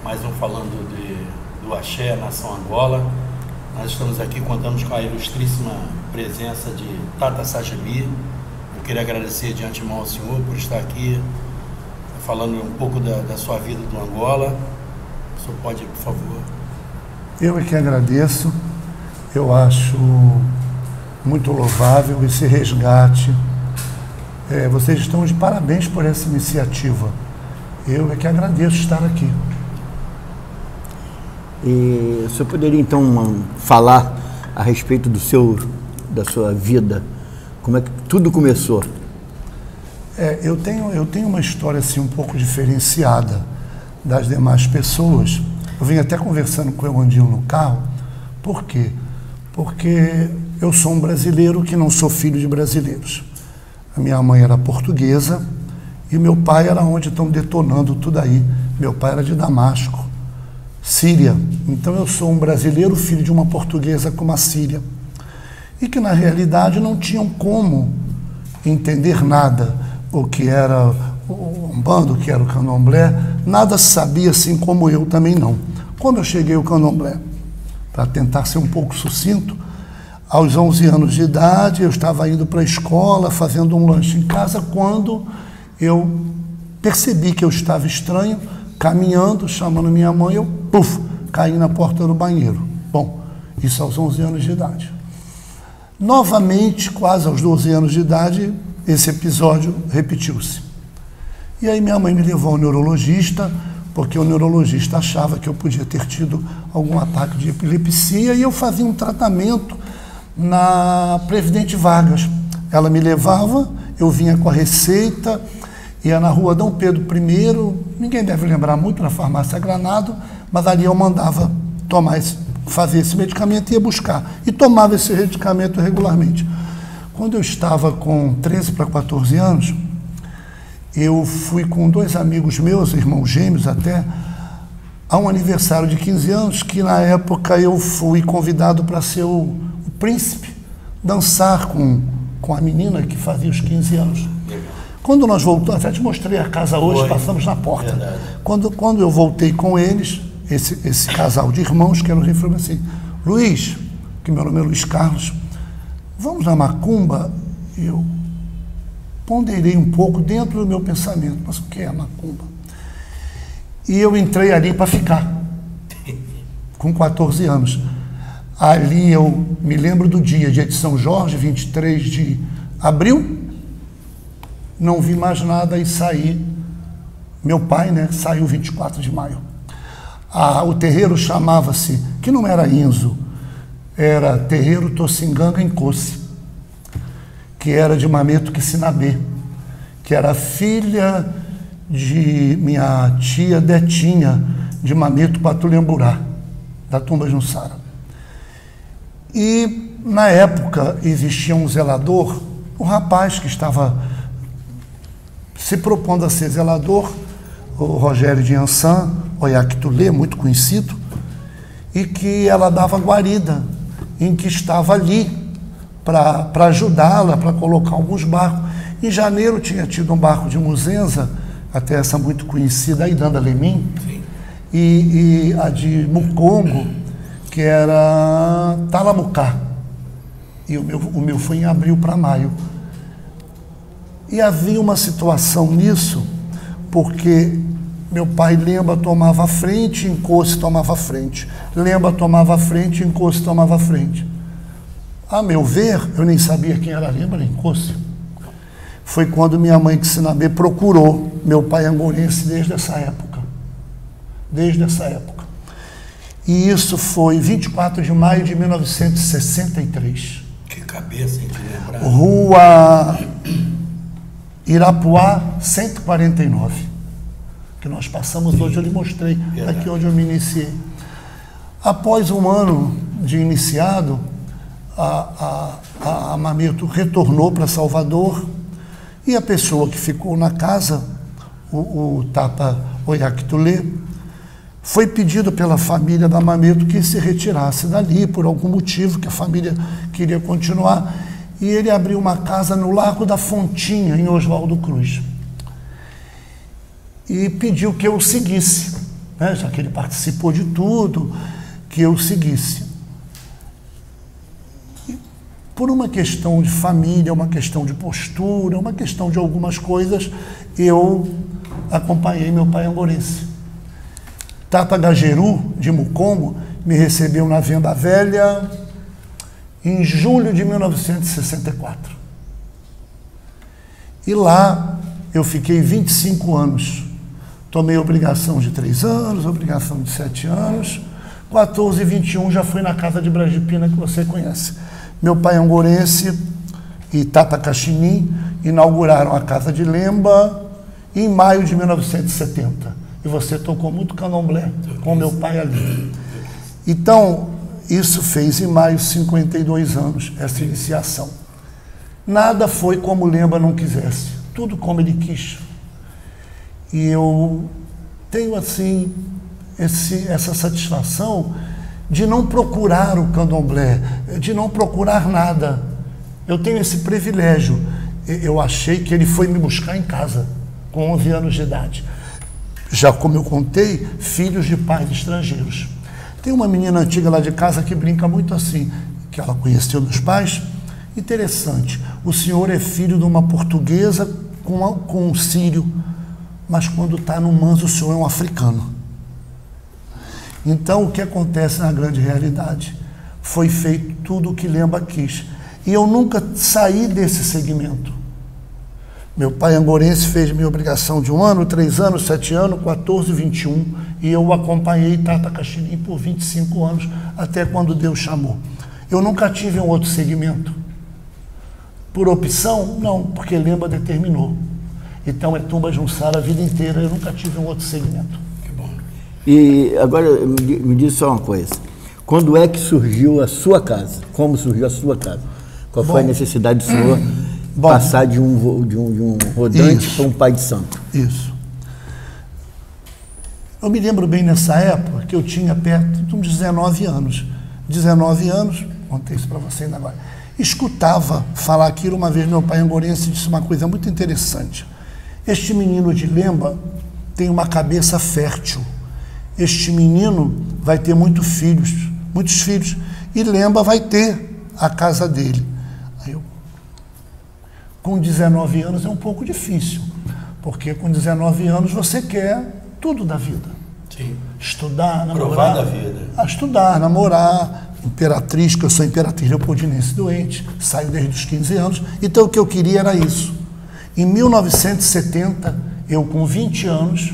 mais um falando do Axé, Nação Angola. Nós estamos aqui, contamos com a ilustríssima presença de Tata Sagebi. Eu queria agradecer de antemão ao senhor por estar aqui, falando um pouco da sua vida do Angola. O senhor pode, por favor? Eu é que agradeço. Eu acho muito louvável esse resgate. Vocês estão de parabéns por essa iniciativa. Eu é que agradeço estar aqui. E o senhor poderia então falar a respeito da sua vida? Como é que tudo começou? Eu tenho uma história assim um pouco diferenciada das demais pessoas. Eu vim até conversando com o Evandinho no carro. Por quê? Porque eu sou um brasileiro que não sou filho de brasileiros. A minha mãe era portuguesa e meu pai era onde estão detonando tudo aí. Meu pai era de Damasco, Síria. Então eu sou um brasileiro, filho de uma portuguesa como a Síria. E que na realidade não tinham como entender nada, o que era o Umbanda, o que era o Candomblé, nada sabia assim como eu também não. Quando eu cheguei ao Candomblé, para tentar ser um pouco sucinto, aos 11 anos de idade, eu estava indo para a escola, fazendo um lanche em casa, quando eu percebi que eu estava estranho, caminhando, chamando minha mãe, eu, caí na porta do banheiro. Bom, isso aos 11 anos de idade. Novamente, quase aos 12 anos de idade, esse episódio repetiu-se. E aí minha mãe me levou ao neurologista, porque o neurologista achava que eu podia ter tido algum ataque de epilepsia, e eu fazia um tratamento na Presidente Vargas. Ela me levava, eu vinha com a receita, ia na rua Dom Pedro I, ninguém deve lembrar muito, na farmácia Granado, mas ali eu mandava fazer esse medicamento e ia buscar. E tomava esse medicamento regularmente. Quando eu estava com 13 para 14 anos, eu fui com 2 amigos meus, irmãos gêmeos até, a um aniversário de 15 anos, que na época eu fui convidado para ser o príncipe, dançar com a menina que fazia os 15 anos. Quando nós voltamos, até te mostrei a casa hoje, passamos na porta. Quando eu voltei com eles, esse casal de irmãos, que eram assim, Luiz, que meu nome é Luiz Carlos, vamos na macumba? Eu ponderei um pouco dentro do meu pensamento, mas o que é a macumba? E eu entrei ali para ficar, com 14 anos. Ali eu me lembro do dia de São Jorge, 23 de abril, não vi mais nada e saí. Meu pai, saiu 24 de maio. O terreiro chamava-se, que não era Inzo, era Terreiro Tocinganga Encosse, que era de Mameto Quissinabê, que era filha de minha tia Detinha, de Mameto Patulemburá, da Tumba Junsara. E, na época, existia um zelador, um rapaz que estava se propondo a ser zelador, o Rogério de Ansan, Oyactulê, muito conhecido, e que ela dava guarida, em que estava ali para ajudá-la, para colocar alguns barcos. Em janeiro tinha tido um barco de Muzenza, até essa muito conhecida, a Idanda Lemim, e a de Mucongo, que era Talamucá, e o meu foi em abril para maio. E havia uma situação nisso, porque meu pai, Lemba, tomava a frente, Encosse tomava a frente. Lemba tomava a frente, Encosse tomava a frente. A meu ver, eu nem sabia quem era Lemba nem Encosse. Foi quando minha mãe Quissinabê procurou meu pai angolense desde essa época. Desde essa época. E isso foi 24 de maio de 1963. Que cabeça, hein, de lembrar. Rua Irapuá, 149. Que nós passamos hoje, eu lhe mostrei, aqui onde eu me iniciei. Após um ano de iniciado, a Mameto retornou para Salvador, e a pessoa que ficou na casa, o Tapa Oyactulê, foi pedido pela família da Mameto que se retirasse dali, por algum motivo, que a família queria continuar, e ele abriu uma casa no Largo da Fontinha, em Oswaldo Cruz, e pediu que eu o seguisse. né, já que ele participou de tudo, que eu seguisse. E por uma questão de família, uma questão de postura, uma questão de algumas coisas, eu acompanhei meu pai angorense. Tata Gajeru, de Mucombo, me recebeu na Venda Velha em julho de 1964. E lá eu fiquei 25 anos. Tomei obrigação de 3 anos, obrigação de 7 anos, 14 e 21 já fui na casa de Brasipina, que você conhece. Meu pai angorense e Tata Caxinim inauguraram a Casa de Lemba em maio de 1970. E você tocou muito candomblé com meu pai ali. Então, isso fez em maio 52 anos, essa iniciação. Nada foi como Lemba não quisesse, tudo como ele quis. E eu tenho, assim, essa satisfação de não procurar o candomblé, de não procurar nada. Eu tenho esse privilégio. Eu achei que ele foi me buscar em casa, com 11 anos de idade. Já como eu contei, filhos de pais estrangeiros. Tem uma menina antiga lá de casa que brinca muito assim, que ela conheceu dos pais. Interessante, o senhor é filho de uma portuguesa com um sírio, mas quando está no manso o senhor é um africano. Então o que acontece na grande realidade? Foi feito tudo o que Lemba quis. E eu nunca saí desse segmento. Meu pai angorense fez minha obrigação de 1 ano, 3 anos, 7 anos, 14, 21. E eu acompanhei Tata Caxinim por 25 anos, até quando Deus chamou. Eu nunca tive um outro segmento. Por opção? Não, porque Lemba determinou. Então é tumba junçara a vida inteira, eu nunca tive um outro segmento. Que bom. E agora me diz só uma coisa. Quando é que surgiu a sua casa? Como surgiu a sua casa? Qual foi a necessidade do senhor passar de um rodante para um pai de santo? Isso. Eu me lembro bem nessa época que eu tinha perto de uns 19 anos. 19 anos, contei isso para você ainda agora. Escutava falar aquilo uma vez, meu pai angorense disse uma coisa muito interessante. Este menino de Lemba tem uma cabeça fértil. Este menino vai ter muitos filhos, e Lemba vai ter a casa dele. Aí eu, com 19 anos é um pouco difícil, porque com 19 anos você quer tudo da vida. Sim. Estudar, namorar. Provar da vida. Estudar, namorar. Imperatriz, que eu sou imperatriz leopoldinense doente, saio desde os 15 anos, então o que eu queria era isso. Em 1970, eu com 20 anos,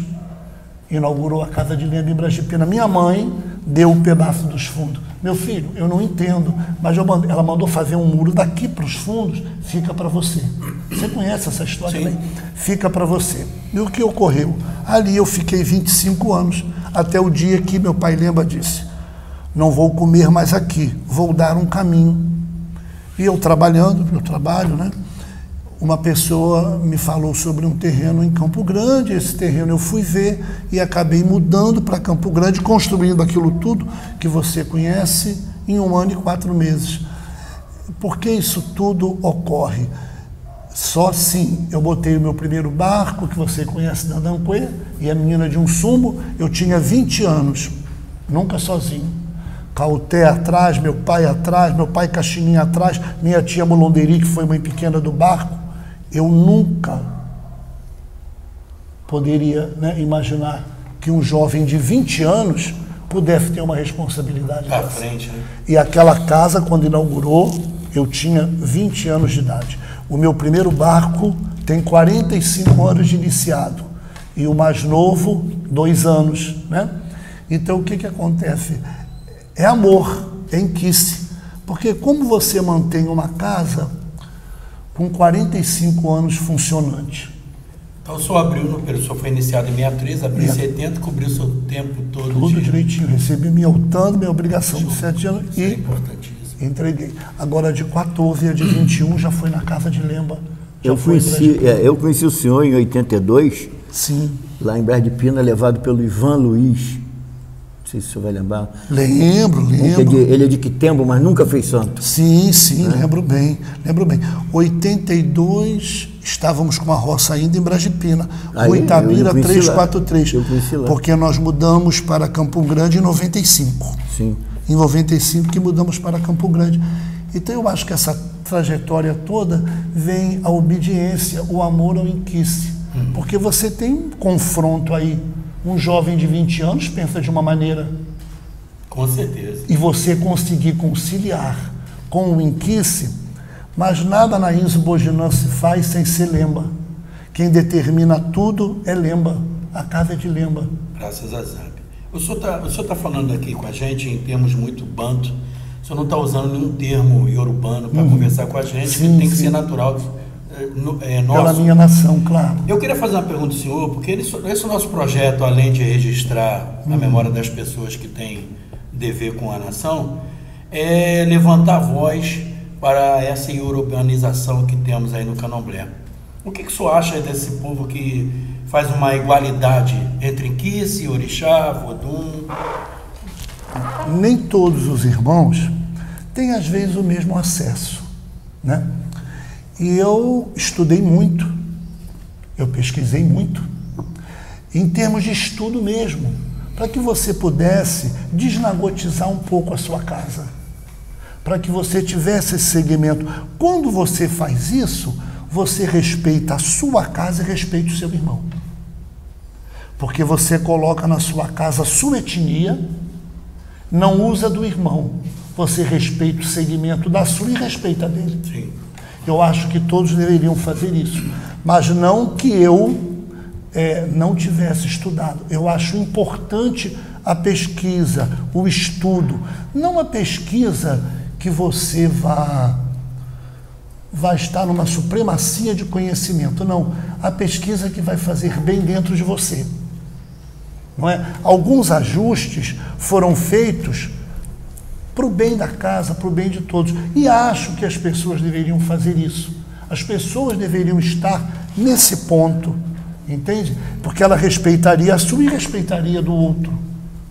inaugurou a Casa de Lemba em Brasipina. Minha mãe deu um pedaço dos fundos. Meu filho, eu não entendo, mas ela mandou fazer um muro daqui para os fundos, fica para você. Você conhece essa história bem? Fica para você. E o que ocorreu? Ali eu fiquei 25 anos, até o dia que meu pai Lemba disse: não vou comer mais aqui, vou dar um caminho. E eu trabalhando, eu trabalho, né? Uma pessoa me falou sobre um terreno em Campo Grande, esse terreno eu fui ver e acabei mudando para Campo Grande, construindo aquilo tudo que você conhece em 1 ano e 4 meses. Por que isso tudo ocorre? Só assim, eu botei o meu primeiro barco, que você conhece, da Danquê, e a menina de um sumo, eu tinha 20 anos, nunca sozinho. Cauté atrás, meu pai Caxinim atrás, minha tia Molonderi, que foi mãe pequena do barco. Eu nunca poderia, né, imaginar que um jovem de 20 anos pudesse ter uma responsabilidade Pra dessa. frente, né? E aquela casa, quando inaugurou, eu tinha 20 anos de idade. O meu primeiro barco tem 45 anos de iniciado. E o mais novo, 2 anos, né? Então, o que acontece? É amor, é inquice. Porque como você mantém uma casa com 45 anos funcionante? Então o senhor abriu, o senhor foi iniciado em 63, abriu em 70, cobriu o seu tempo todo. Tudo direitinho, recebi minha outando, minha obrigação de 7 anos Isso é importantíssimo. Entreguei. Agora de 14 a de 21 já foi na Casa de Lemba. Eu conheci o senhor em 82, sim, lá em Brasipina, levado pelo Ivan Luiz. sei se o senhor vai lembrar. Lembro. Ele é de Quitembo, mas nunca fez santo. Sim, lembro bem. 82, estávamos com uma roça ainda em Brasipina, Rua Itabira 343. Eu conheci lá. Porque nós mudamos para Campo Grande em 95. Sim. Em 95 que mudamos para Campo Grande. Então eu acho que essa trajetória toda vem a obediência, o amor ao inquice. Porque você tem um confronto aí. Um jovem de 20 anos pensa de uma maneira. Com certeza. E você conseguir conciliar com o inquice, mas nada na Insbojinã se faz sem ser Lemba. Quem determina tudo é Lemba. A casa é de Lemba. Graças a Zab. O senhor tá falando aqui com a gente em termos muito banto. O senhor não está usando nenhum termo iorubano para conversar com a gente, sim, que tem que ser natural. Nosso. Pela minha nação, claro. Eu queria fazer uma pergunta ao senhor, porque esse nosso projeto, além de registrar a memória das pessoas que têm dever com a nação, é levantar a voz para essa iorubanização que temos aí no Candomblé. O que o senhor acha desse povo que faz uma igualdade entre inquice, orixá, vodum? Nem todos os irmãos têm, às vezes, o mesmo acesso, né? E eu estudei muito, eu pesquisei muito, em termos de estudo mesmo, para que você pudesse desnagotizar um pouco a sua casa, para que você tivesse esse segmento. Quando você faz isso, você respeita a sua casa e respeita o seu irmão. Porque você coloca na sua casa a sua etnia, não usa do irmão, você respeita o segmento da sua e respeita a dele. Sim. Eu acho que todos deveriam fazer isso, mas não que eu não tivesse estudado. Eu acho importante a pesquisa, o estudo, não a pesquisa que você vai estar numa supremacia de conhecimento, não. A pesquisa que vai fazer bem dentro de você. Não é? Alguns ajustes foram feitos para o bem da casa, para o bem de todos. E acho que as pessoas deveriam fazer isso. As pessoas deveriam estar nesse ponto, entende? Porque ela respeitaria a sua e respeitaria do outro,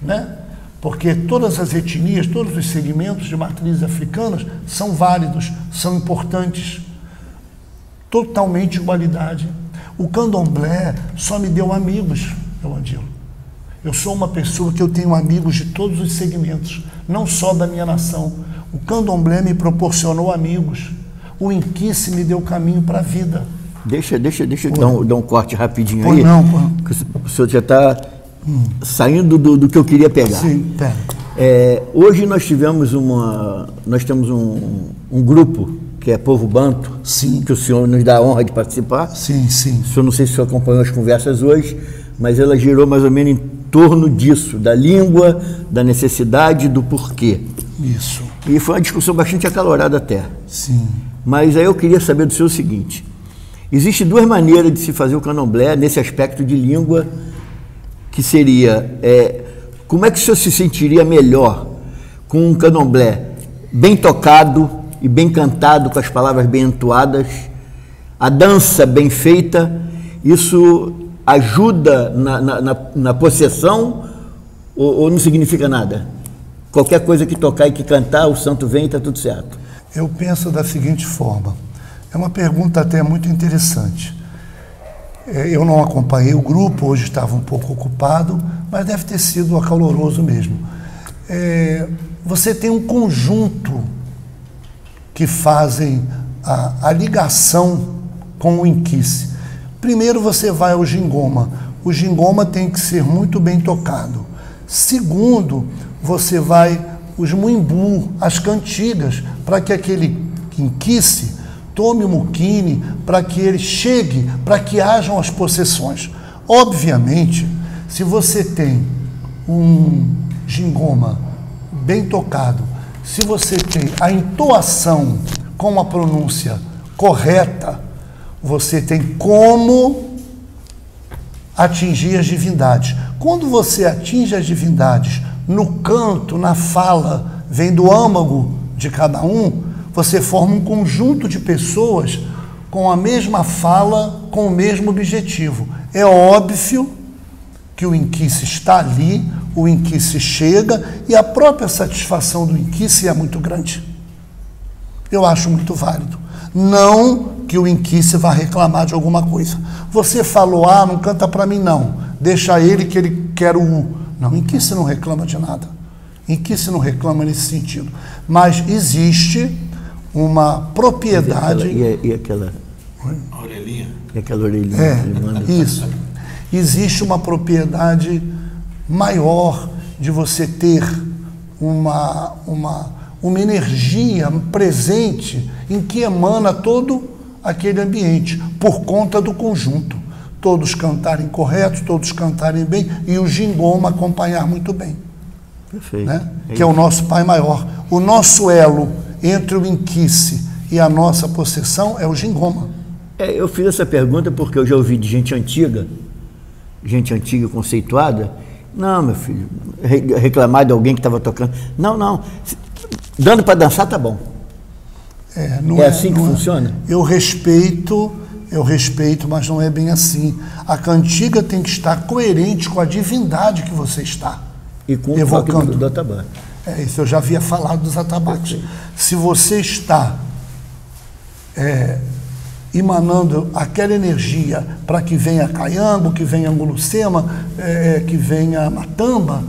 né? Porque todas as etnias, todos os segmentos de matrizes africanas são válidos, são importantes. Totalmente igualdade. O candomblé só me deu amigos, Elandilo. Eu sou uma pessoa que eu tenho amigos de todos os segmentos, não só da minha nação. O candomblé me proporcionou amigos. O inquice me deu caminho para a vida. Deixa eu dar um corte rapidinho Pois aí. não, O senhor já está saindo do que eu queria pegar. Sim, pega. Hoje nós temos um grupo que é Povo Banto, Sim. que o senhor nos dá a honra de participar. Sim. O senhor, não sei se o senhor acompanhou as conversas hoje, mas ela girou mais ou menos em torno disso, da língua, da necessidade, do porquê. Isso. E foi uma discussão bastante acalorada até. Sim. Mas aí eu queria saber do senhor o seguinte: existem duas maneiras de se fazer o candomblé nesse aspecto de língua, que seria, como é que o senhor se sentiria melhor com um candomblé bem tocado e bem cantado, com as palavras bem entoadas, a dança bem feita? Isso ajuda na possessão ou não significa nada? Qualquer coisa que tocar e que cantar, o santo vem e está tudo certo. Eu penso da seguinte forma, é uma pergunta até muito interessante. Eu não acompanhei o grupo, hoje estava um pouco ocupado, mas deve ter sido acaloroso mesmo. Você tem um conjunto que fazem a ligação com o inquice. Primeiro você vai ao gingoma. O gingoma tem que ser muito bem tocado. Segundo, você vai os muimbu, as cantigas, para que aquele inquice tome o muquine, para que ele chegue, para que hajam as possessões. Obviamente, se você tem um gingoma bem tocado, se você tem a entoação com a pronúncia correta, você tem como atingir as divindades. Quando você atinge as divindades no canto, na fala, vem do âmago de cada um, você forma um conjunto de pessoas com a mesma fala, com o mesmo objetivo. É óbvio que o inquice está ali o inquice chega e a própria satisfação do inquice é muito grande. Eu acho muito válido. Não que o inquice vá reclamar de alguma coisa. Você falou A, não canta para mim não. Deixa ele que ele quer o U. Não, inquice não reclama de nada. Inquice não reclama nesse sentido. Mas existe uma propriedade... E aquela... Orelhinha. E aquela orelhinha. Isso. Existe uma propriedade maior de você ter uma energia presente em que emana todo aquele ambiente, por conta do conjunto. Todos cantarem correto, todos cantarem bem e o gingoma acompanhar muito bem. Perfeito. Né? Que é o nosso Pai Maior. O nosso elo entre o inquice e a nossa possessão é o gingoma. Eu fiz essa pergunta porque eu já ouvi de gente antiga conceituada. Não, meu filho, reclamar de alguém que estava tocando. Não, dando para dançar tá bom. É assim que funciona? Eu respeito, mas não é bem assim. A cantiga tem que estar coerente com a divindade que você está e com evocando. O toque do atabaque. Isso eu já havia falado dos atabaques. Se você está emanando aquela energia para que venha caiambo, que venha angulucema, que venha matamba,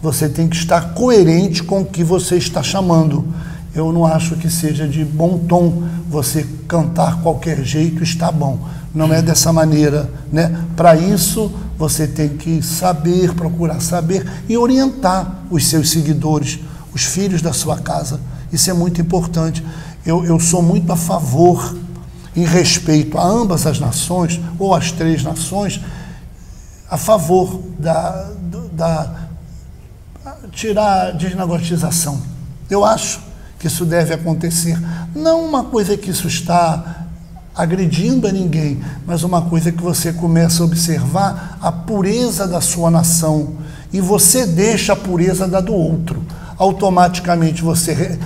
você tem que estar coerente com o que você está chamando. Eu não acho que seja de bom tom você cantar qualquer jeito está bom. Não é dessa maneira, né? Para isso, você tem que saber, procurar saber e orientar os seus seguidores, os filhos da sua casa. Isso é muito importante. Eu sou muito a favor, em respeito a ambas as nações, ou as três nações, a favor tirar a desnagotização. Eu acho que isso deve acontecer. Não uma coisa que isso está agredindo a ninguém, mas uma coisa que você começa a observar a pureza da sua nação e você deixa a pureza da do outro. Automaticamente você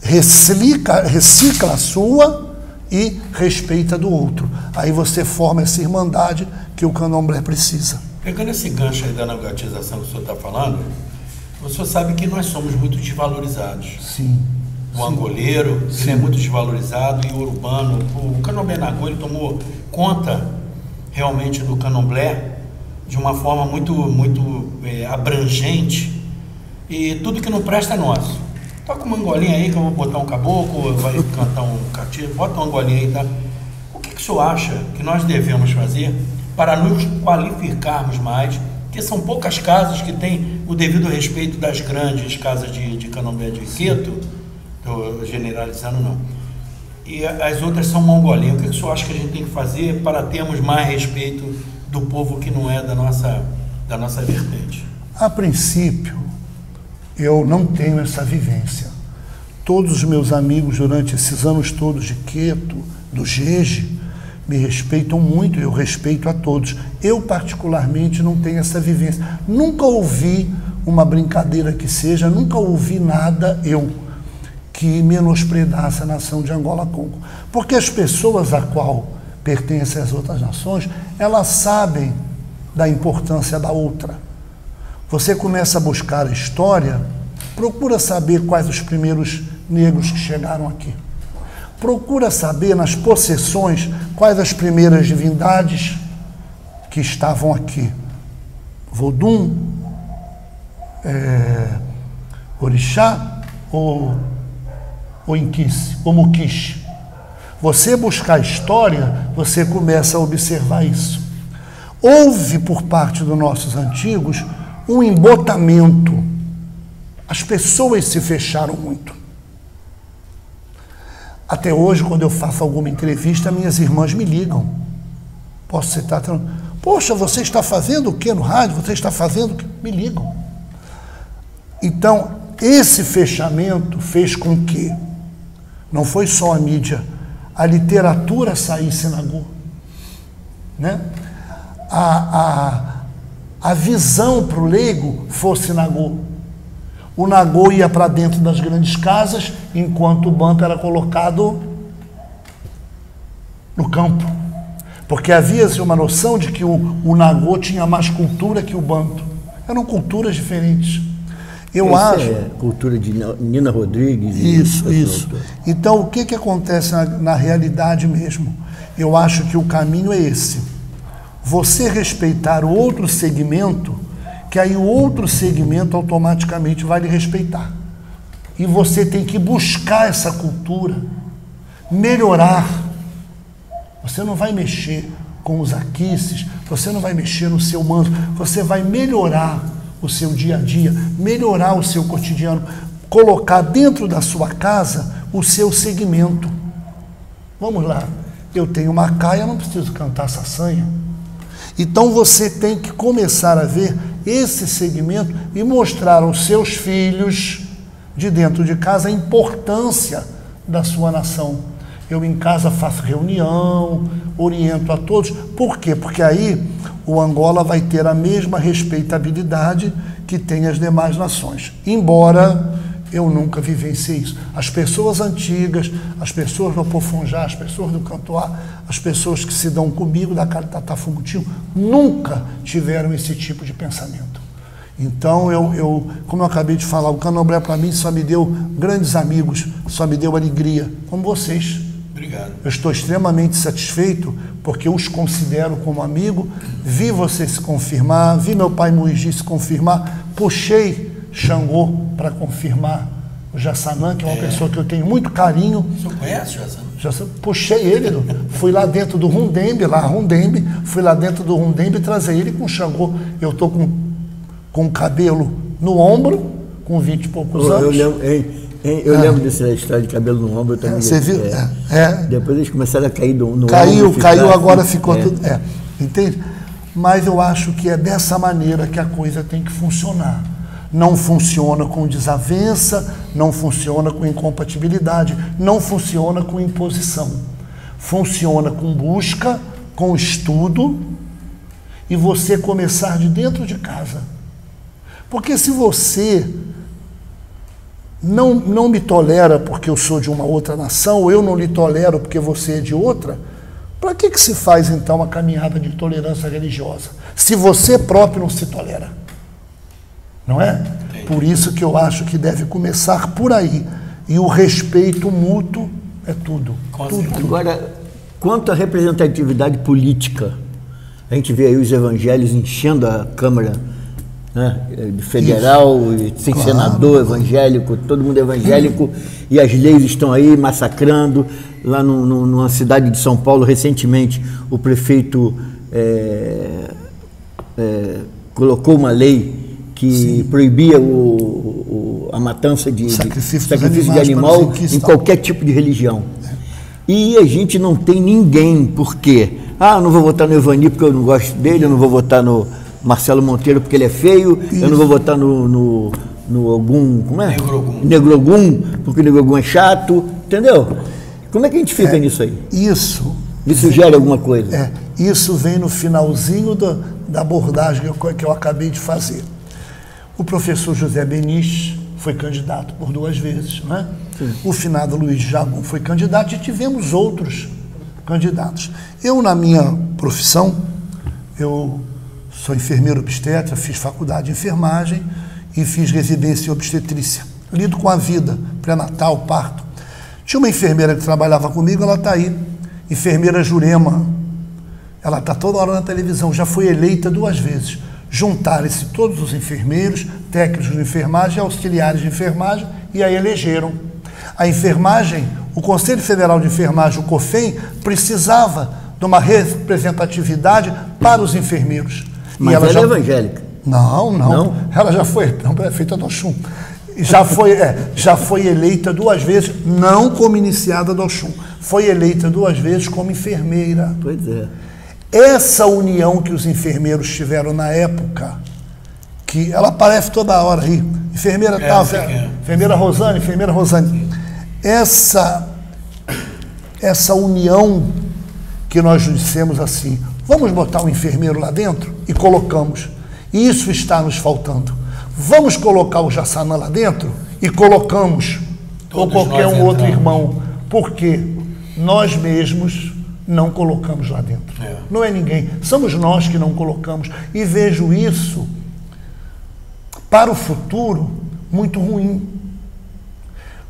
recicla a sua e respeita a do outro. Aí você forma essa irmandade que o candomblé precisa. Pegando esse gancho aí da negatização que o senhor está falando, o senhor sabe que nós somos muito desvalorizados. Sim. O angoleiro, ele é muito desvalorizado, e o urbano. O candomblé Nagô, ele tomou conta realmente do candomblé de uma forma muito abrangente, e tudo que não presta é nosso. Toca uma angolinha aí que eu vou botar um caboclo, vai cantar um cativo, bota uma angolinha aí, tá? O que o senhor acha que nós devemos fazer para nos qualificarmos mais? Porque são poucas casas que têm o devido respeito das grandes casas de candomblé de Queto. Estou generalizando, não. E as outras são mongolinhas. O que o senhor acha que a gente tem que fazer para termos mais respeito do povo que não é da nossa vertente? A princípio, eu não tenho essa vivência. Todos os meus amigos, durante esses anos todos de Queto, do Jeje, me respeitam muito, eu respeito a todos. Eu, particularmente, não tenho essa vivência. Nunca ouvi uma brincadeira que seja, nunca ouvi nada, que menosprezasse a nação de Angola-Congo. Porque as pessoas a qual pertencem às outras nações, elas sabem da importância da outra. Você começa a buscar a história, procura saber quais os primeiros negros que chegaram aqui. Procura saber nas possessões quais as primeiras divindades que estavam aqui. Vodum, Orixá ou Inquice, ou Muquixe. Você buscar a história, você começa a observar isso. Houve por parte dos nossos antigos um embotamento. As pessoas se fecharam muito. Até hoje, quando eu faço alguma entrevista, minhas irmãs me ligam. Posso citar? Poxa, você está fazendo o que no rádio? Você está fazendo o que? Me ligam. Então, esse fechamento fez com que não foi só a mídia, a literatura saísse na Nagô, né? A visão para o leigo fosse Nagô. O Nagô ia para dentro das grandes casas, enquanto o banto era colocado no campo. Porque havia uma noção de que o Nagô tinha mais cultura que o banto. Eram culturas diferentes. Eu Essa acho... é cultura de Nina Rodrigues. Isso. Então, o que acontece na realidade mesmo? Eu acho que o caminho é esse. Você respeitar o outro segmento, que aí o outro segmento automaticamente vai lhe respeitar. E você tem que buscar essa cultura, melhorar. Você não vai mexer com os aquíces, você não vai mexer no seu manto, você vai melhorar o seu dia a dia, melhorar o seu cotidiano, colocar dentro da sua casa o seu segmento. Vamos lá, eu tenho uma caia, eu não preciso cantar saçanha. Então você tem que começar a ver esse segmento e mostrar aos seus filhos de dentro de casa a importância da sua nação. Eu em casa faço reunião, oriento a todos. Por quê? Porque aí o Angola vai ter a mesma respeitabilidade que tem as demais nações. Embora eu nunca vivenciei isso. As pessoas antigas, as pessoas do Pofunjá, as pessoas do Cantoá, as pessoas que se dão comigo da Catatá Fumutinho, nunca tiveram esse tipo de pensamento. Então, como eu acabei de falar, o Candomblé para mim só me deu grandes amigos, só me deu alegria, como vocês. Obrigado. Eu estou extremamente satisfeito porque eu os considero como amigo, vi você se confirmar, vi meu pai Muigi se confirmar, puxei Xangô para confirmar o Jassanã, que é uma pessoa que eu tenho muito carinho. O senhor conhece o Jassanã? Puxei ele, fui lá dentro do Rundembe, fui lá dentro do Rundembe trazer ele com Xangô. Eu estou com o cabelo no ombro, com 20 e poucos anos. Eu lembro dessa história de cabelo no ombro também. Você viu? Depois eles começaram a cair no ombro. Caiu, agora ficou tudo... entende? Mas eu acho que é dessa maneira que a coisa tem que funcionar. Não funciona com desavença, não funciona com incompatibilidade, não funciona com imposição. Funciona com busca, com estudo e você começar de dentro de casa. Porque se você não me tolera porque eu sou de uma outra nação, ou eu não lhe tolero porque você é de outra, para que se faz então a caminhada de tolerância religiosa? Se você próprio não se tolera. Não é? Por isso que eu acho que deve começar por aí. E o respeito mútuo é tudo. Agora, quanto à representatividade política, a gente vê aí os evangélicos enchendo a Câmara, né, federal, tem senador evangélico, todo mundo evangélico, e as leis estão aí massacrando. Lá numa cidade de São Paulo, recentemente, o prefeito colocou uma lei que proibia a matança de sacrifício de animal em qualquer tipo de religião. E a gente não tem ninguém, por quê? Eu não vou votar no Evani porque eu não gosto dele, eu não vou votar no Marcelo Monteiro porque ele é feio, eu não vou votar no Ogum, como é? Negro Ogum, porque o Negro Ogum é chato, entendeu? Como é que a gente fica nisso aí? Isso sugere alguma coisa? Isso vem no finalzinho da abordagem que eu acabei de fazer. O professor José Beniche foi candidato por 2 vezes, não é? O finado Luiz Jagum foi candidato e tivemos outros candidatos. Eu, na minha profissão, eu sou enfermeiro obstetra, fiz faculdade de enfermagem e fiz residência em obstetrícia. Lido com a vida, pré-natal, parto. Tinha uma enfermeira que trabalhava comigo, ela está aí, enfermeira Jurema. Ela está toda hora na televisão, já foi eleita 2 vezes. Juntaram-se todos os enfermeiros, técnicos de enfermagem, auxiliares de enfermagem, e aí elegeram. A enfermagem, o Conselho Federal de Enfermagem, o COFEM, precisava de uma representatividade para os enfermeiros. Mas ela é evangélica? Não. Ela já foi prefeita do Oxum. Já foi eleita 2 vezes, não como iniciada do Oxum. Foi eleita 2 vezes como enfermeira. Pois é. Essa união que os enfermeiros tiveram na época, que ela aparece toda hora aí, enfermeira tal, enfermeira Rosane. Essa união que nós dissemos assim, vamos botar um enfermeiro lá dentro e colocamos. Isso está nos faltando. Vamos colocar o Jassanã lá dentro e colocamos, ou qualquer outro irmão, porque nós mesmos não colocamos lá dentro. Não é ninguém, somos nós que não colocamos. E vejo isso para o futuro, muito ruim.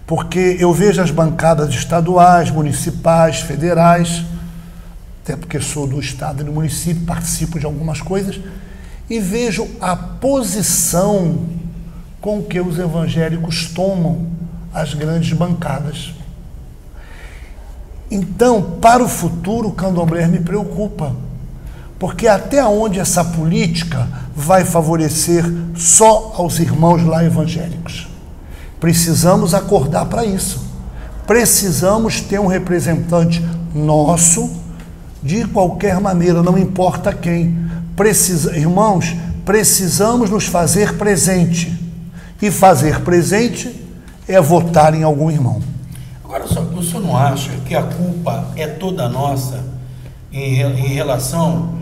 Porque eu vejo as bancadas estaduais, municipais, federais, até porque sou do estado e do município, participo de algumas coisas, e vejo a posição com que os evangélicos tomam as grandes bancadas. Então, para o futuro, o candomblé me preocupa, porque até onde essa política vai favorecer só aos irmãos lá evangélicos? Precisamos acordar para isso. Precisamos ter um representante nosso, de qualquer maneira, não importa quem. Irmãos, precisamos nos fazer presente. E fazer presente é votar em algum irmão. Agora, o senhor não acha que a culpa é toda nossa em relação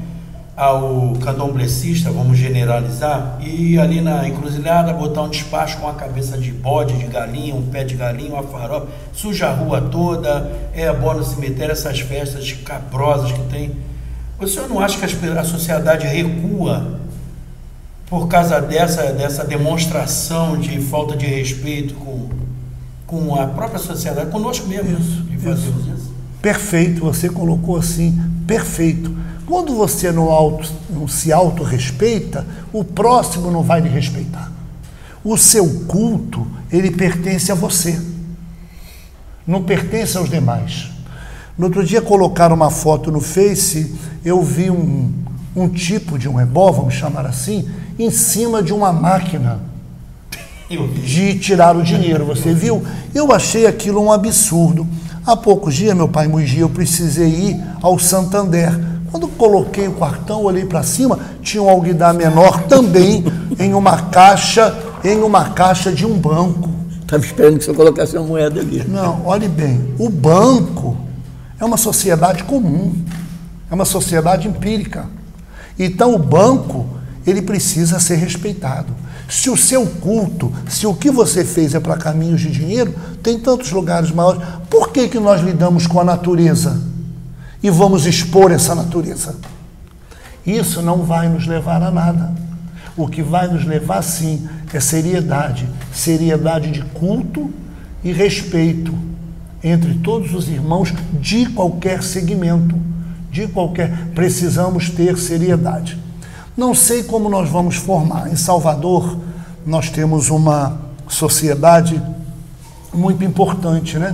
ao candomblecista, vamos generalizar, e ali na encruzilhada botar um despacho com a cabeça de bode, de galinha, um pé de galinha, uma farofa, suja a rua toda, é boa no cemitério, essas festas caprosas que tem. O senhor não acha que a sociedade recua por causa dessa demonstração de falta de respeito com a própria sociedade, conosco mesmo, de fazermos isso? Perfeito, você colocou assim, perfeito. Quando você não se autorrespeita, o próximo não vai lhe respeitar. O seu culto, ele pertence a você, não pertence aos demais. No outro dia colocaram uma foto no Face, eu vi um tipo de um ebó, vamos chamar assim, em cima de uma máquina de tirar o dinheiro, você viu? Eu achei aquilo um absurdo. Há poucos dias, meu pai Mogi, eu precisei ir ao Santander. Quando coloquei o cartão, olhei para cima, tinha um alguidar menor também em uma caixa de um banco. Estava esperando que você colocasse uma moeda ali. Não, olhe bem, o banco é uma sociedade comum, é uma sociedade empírica. Então o banco, ele precisa ser respeitado. Se o seu culto, se o que você fez é para caminhos de dinheiro, tem tantos lugares maiores. Por que nós lidamos com a natureza e vamos expor essa natureza? Isso não vai nos levar a nada. O que vai nos levar, sim, é seriedade. Seriedade de culto e respeito entre todos os irmãos de qualquer segmento, precisamos ter seriedade. Não sei como nós vamos formar. Em Salvador, nós temos uma sociedade muito importante, né?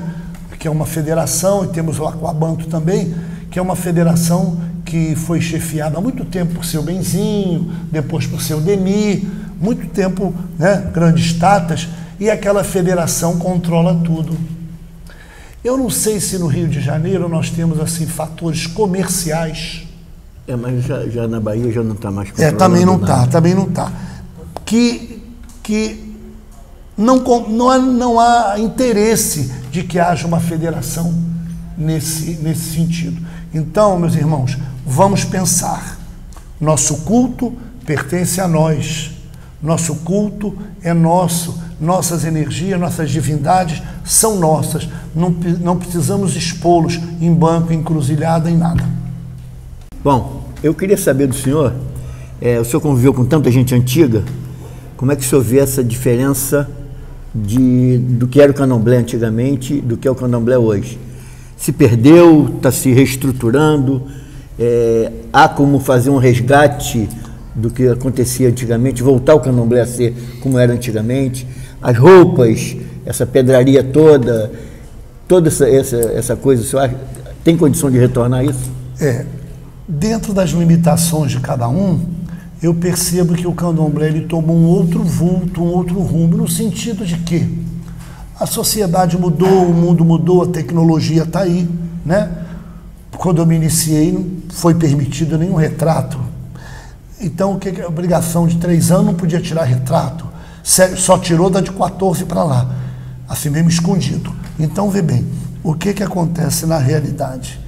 Que é uma federação, e temos o Aquabanto também, que é uma federação que foi chefiada há muito tempo por seu Benzinho, depois por seu Demi, muito tempo, né? Grandes tatas, e aquela federação controla tudo. Eu não sei se no Rio de Janeiro nós temos assim fatores comerciais. Mas já na Bahia já não está mais controlado. Também não está. Que não há interesse de que haja uma federação nesse sentido. Então, meus irmãos, vamos pensar. Nosso culto pertence a nós. Nosso culto é nosso. Nossas energias, nossas divindades são nossas. Não precisamos expô-los em banco, encruzilhada, em nada. Bom, eu queria saber do senhor, o senhor conviveu com tanta gente antiga, como é que o senhor vê essa diferença do que era o candomblé antigamente do que é o candomblé hoje? Se perdeu, está se reestruturando, há como fazer um resgate do que acontecia antigamente, voltar o candomblé a ser como era antigamente, as roupas, essa pedraria toda essa coisa, o senhor tem condição de retornar a isso? Dentro das limitações de cada um, eu percebo que o candomblé ele tomou um outro vulto, um outro rumo, no sentido de que a sociedade mudou, o mundo mudou, a tecnologia está aí, né? Quando eu me iniciei, não foi permitido nenhum retrato. Então, o que é a obrigação de 3 anos? Não podia tirar retrato. Só tirou da de 14 para lá, assim mesmo escondido. Então, vê bem, o que acontece na realidade?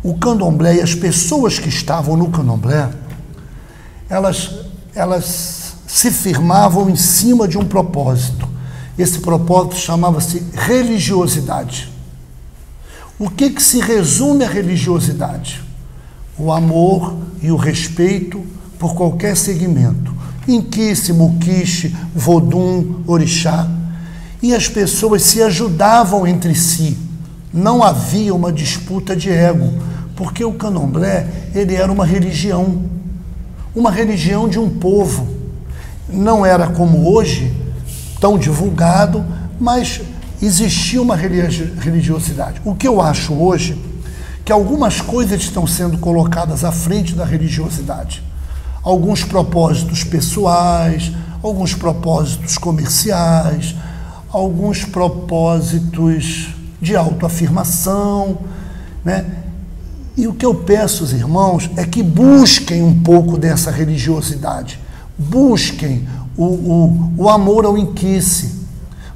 O candomblé e as pessoas que estavam no candomblé, elas se firmavam em cima de um propósito. Esse propósito chamava-se religiosidade. O que se resume a religiosidade? O amor e o respeito por qualquer segmento. Inquice, Muquixe, Vodum, Orixá. E as pessoas se ajudavam entre si. Não havia uma disputa de ego, porque o candomblé, ele era uma religião de um povo. Não era como hoje, tão divulgado, mas existia uma religiosidade. O que eu acho hoje, que algumas coisas estão sendo colocadas à frente da religiosidade. Alguns propósitos pessoais, alguns propósitos comerciais, alguns propósitos de autoafirmação, né? E o que eu peço aos irmãos é que busquem um pouco dessa religiosidade, busquem o amor ao inquice,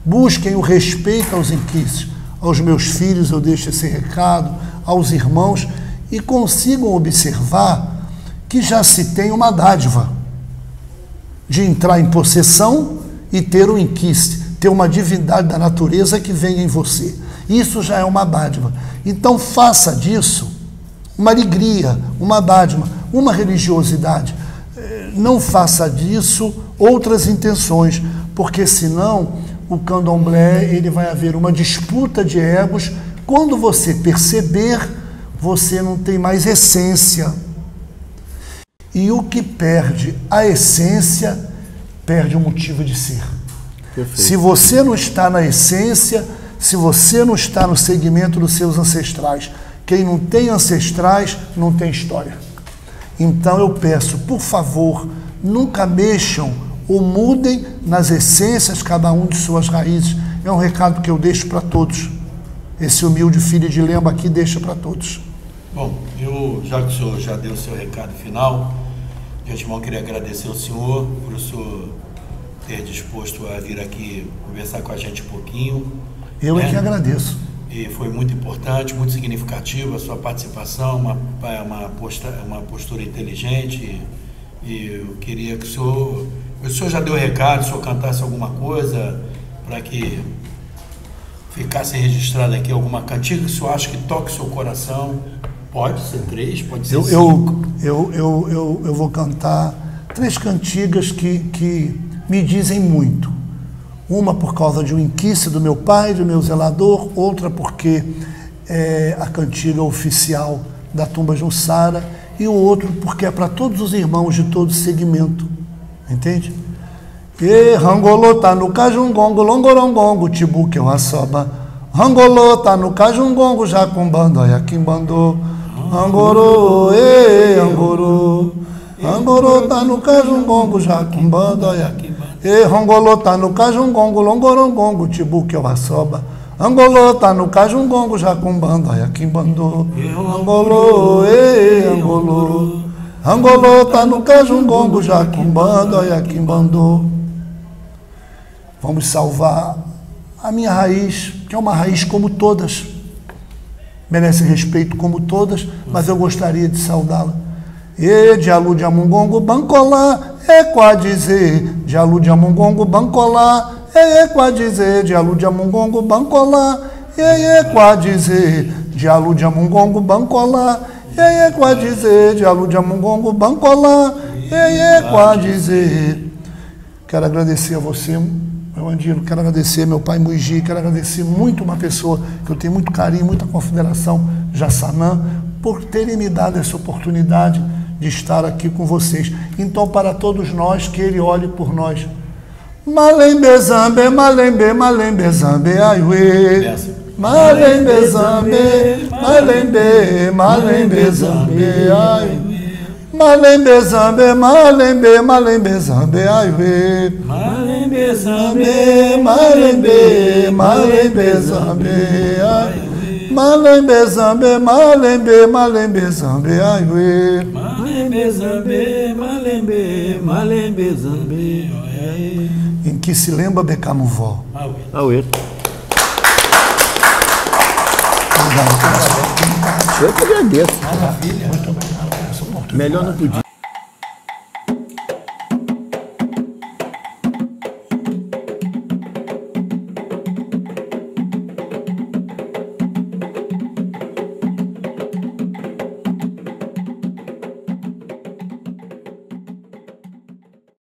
busquem o respeito aos inquices. Aos meus filhos eu deixo esse recado, aos irmãos, e consigam observar que já se tem uma dádiva de entrar em possessão e ter o inquice, ter uma divindade da natureza que vem em você. Isso já é uma dádiva. Então faça disso uma alegria, uma dádiva, uma religiosidade. Não faça disso outras intenções, porque senão o candomblé, ele vai haver uma disputa de egos. Quando você perceber, você não tem mais essência. E o que perde a essência, perde o motivo de ser. Perfeito. Se você não está na essência, se você não está no segmento dos seus ancestrais, quem não tem ancestrais, não tem história. Então eu peço, por favor, nunca mexam ou mudem nas essências, cada um de suas raízes. É um recado que eu deixo para todos. Esse humilde filho de Lemba aqui deixa para todos. Bom, já que o senhor já deu o seu recado final, de antemão queria agradecer ao senhor por o senhor ter disposto a vir aqui conversar com a gente um pouquinho. Eu é que agradeço. E foi muito importante, muito significativa a sua participação, uma postura inteligente. E eu queria que o senhor já deu o recado, o senhor cantasse alguma coisa para que ficasse registrado aqui alguma cantiga que o senhor acha que toque o seu coração. Pode ser 3, pode ser 5. Eu vou cantar 3 cantigas que me dizem muito. Uma por causa de um inquice do meu pai, do meu zelador, outra porque é a cantiga oficial da Tumba Jussara, e o outro porque é para todos os irmãos de todo segmento, entende? E rangolô tá no cajungongo, longorongongo, tibuque o assoba. Rangolô tá no cajungongo, jacumbando, ayaquimbandô. Angorô, angorô. Angorô tá no cajungongo, jacumbando, ayaquimbandô. E rongolô tá no cajungongo, longorongongo, tibuque o assoba. Angolô tá no cajungongo, jacumbando, ayaquimbandô. Angolô, angolô. Angolô tá no cajungongo, jacumbando, ayaquimbandô. Vamos salvar a minha raiz, que é uma raiz como todas. Merece respeito como todas, mas eu gostaria de saudá-la. E de alu de amungongo bancolá, é qua dizer, de alu de amungongo bancolá, é qua dizer, de alu de amungongo bancolá, é qua dizer, de alu de amungongo bancolá, é qua dizer, de alu de amungongo bancolá, é qua dizer. Quero agradecer a você, meu Andino, quero agradecer meu pai Muigi, quero agradecer muito uma pessoa que eu tenho muito carinho, muita consideração, Jassanã, por terem me dado essa oportunidade de estar aqui com vocês. Então, para todos nós, que Ele olhe por nós. Malembe zambe, malembe, malembe zambe, aiuê. Malembe zambe, malembe, malembe zambe, aiuê. Malembe zambe, malembe, malembe zambe, aiuê. Malembe zambe, malembe, malembe zambe, aiuê. Malembe zambe, malembe, malembe zambe, aiuê. Malembe zambe, malembe, malembe zambe, aiuê. Em que se lembra Becamuvó. Auê. Eu que agradeço. Maravilha. Muito obrigado por essa oportunidade. Melhor não podia.